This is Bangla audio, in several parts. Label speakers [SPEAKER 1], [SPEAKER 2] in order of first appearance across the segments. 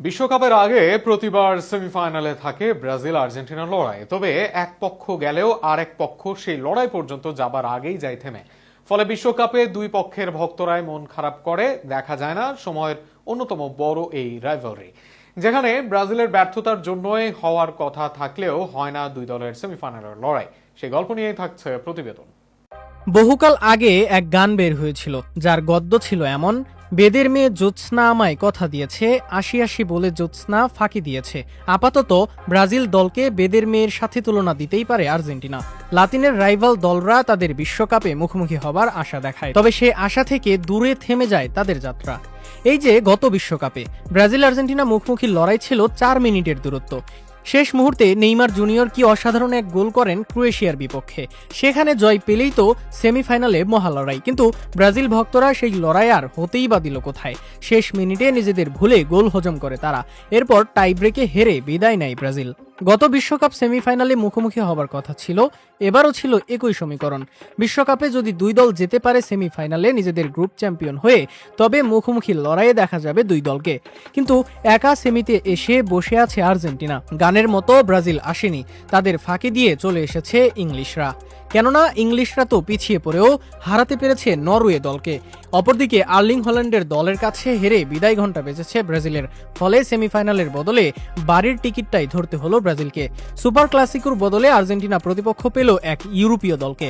[SPEAKER 1] বিশ্বকাপের আগে প্রতিবার সেমিফাইনালে থাকে ব্রাজিল আর্জেন্টিনার লড়াই। তবে এক পক্ষ গেলেও আরেক পক্ষ সেই লড়াই পর্যন্ত যাবার আগেই যায় থেমে। ফলে বিশ্বকাপে দুই পক্ষের ভক্তরাই মন খারাপ করে দেখা যায় না সময়ের অন্যতম বড় এই রাইভালরি, যেখানে ব্রাজিলের ব্যর্থতার জন্যই হওয়ার কথা থাকলেও হয় না দুই দলের সেমিফাইনালের লড়াই। সেই গল্প নিয়েই থাকছে প্রতিবেদন।
[SPEAKER 2] বহুকাল আগে এক গান বের হয়েছিল যার গদ্য ছিল এমন: বেদের মেয়ে জ্যোৎস্না আমায় কথা দিয়েছে, আশি আশি বলে জ্যোৎস্না ফাঁকি দিয়েছে। আপাতত ব্রাজিল দলকে বেদের মেয়ের সাথে তুলনা দিতেই পারে আর্জেন্টিনা। লাতিনের রাইভাল দলরা তাদের বিশ্বকাপে মুখোমুখি হবার আশা দেখায়, তবে সে আশা থেকে দূরে থেমে যায় তাদের যাত্রা। এই যে গত বিশ্বকাপে ব্রাজিল আর্জেন্টিনা মুখোমুখি লড়াই ছিল 4 মিনিটের দূরত্ব। শেষ মুহূর্তে নেইমার জুনিয়র কি অসাধারণ এক গোল করেন ক্রোয়েশিয়ার বিপক্ষে। সেখানে জয় পেলেই তো সেমিফাইনালে মহালড়াই, কিন্তু ব্রাজিল ভক্তরা সেই লড়াই আর হতেই বা দিল কোথায়। শেষ মিনিটে নিজেদের ভুলে গোল হজম করে তারা, এরপর টাই ব্রেকে হেরে বিদায় নেয় ব্রাজিল। গত বিশ্বকাপ সেমিফাইনালে মুখোমুখি হবার কথা ছিল, এবারও ছিল একই সমীকরণ। বিশ্বকাপে যদি দুই দল যেতে পারে সেমিফাইনালে নিজেদের গ্রুপ চ্যাম্পিয়ন হয়ে, তবে মুখোমুখি লড়াইয়ে দেখা যাবে দুই দলকে। কিন্তু একা সেমিতে এসে বসে আছে আর্জেন্টিনা। গানের মতো ব্রাজিল আসেনি, তাদের ফাঁকি দিয়ে চলে এসেছে ইংলিশরা। কেননা ইংলিশরা তো পিছিয়ে পড়েও হারাতে পেরেছে নরওয়ে দলকে। অপরদিকে আর্লিং হল্যান্ডের দলের কাছে হেরে বিদায় ঘণ্টা বেজেছে ব্রাজিলের। ফলে সেমিফাইনালের বদলে বাড়ির টিকিটটাই ধরতে হলো ব্রাজিলকে। সুপার ক্লাসিকোর বদলে আর্জেন্টিনা প্রতিপক্ষ পেল এক ইউরোপীয় দলকে।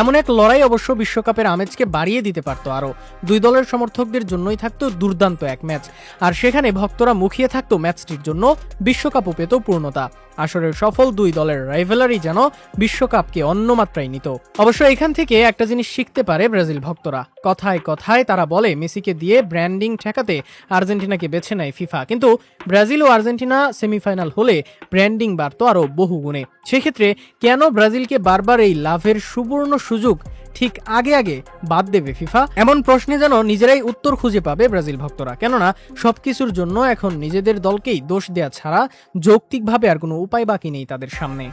[SPEAKER 2] এমন এক লড়াই অবশ্য বিশ্বকাপের আমেজকে বাড়িয়ে দিতে পারত আরও। দুই দলের সমর্থকদের জন্যই থাকতো দুর্দান্ত এক ম্যাচ, আর সেখানে ভক্তরা মুখিয়ে থাকতো ম্যাচটির জন্য। বিশ্বকাপও পেত পূর্ণতা। আসরের সফল দুই দলের রাইভালরি যেন বিশ্বকাপকে অন্য মাত্রায় নিত। অবশ্য এখান থেকে একটা জিনিস শিখতে পারে ব্রাজিল ভক্তরা। কথায় কথায় তারা বলে মেসিকে দিয়ে ব্র্যান্ডিং ঠেকাতে আর্জেন্টিনাকে বেছে নেয় ফিফা, কিন্তু ব্রাজিল ও আর্জেন্টিনা সেমিফাইনাল হলে ব্র্যান্ডিং বাড়তো আরও বহু গুণে। সেক্ষেত্রে কেন ব্রাজিলকে বারবার এই লাভের সুবর্ণ সুযোগ ঠিক আগে আগে বাদ দেবে ফিফা? এমন প্রশ্নে যেন নিজেরাই উত্তর খুঁজে পাবে ব্রাজিল ভক্তরা। কেননা সবকিছুর জন্য এখন নিজেদের দলকেই দোষ দেয়া ছাড়া যৌক্তিকভাবে আর কোনো উপায় বাকি নেই তাদের সামনে।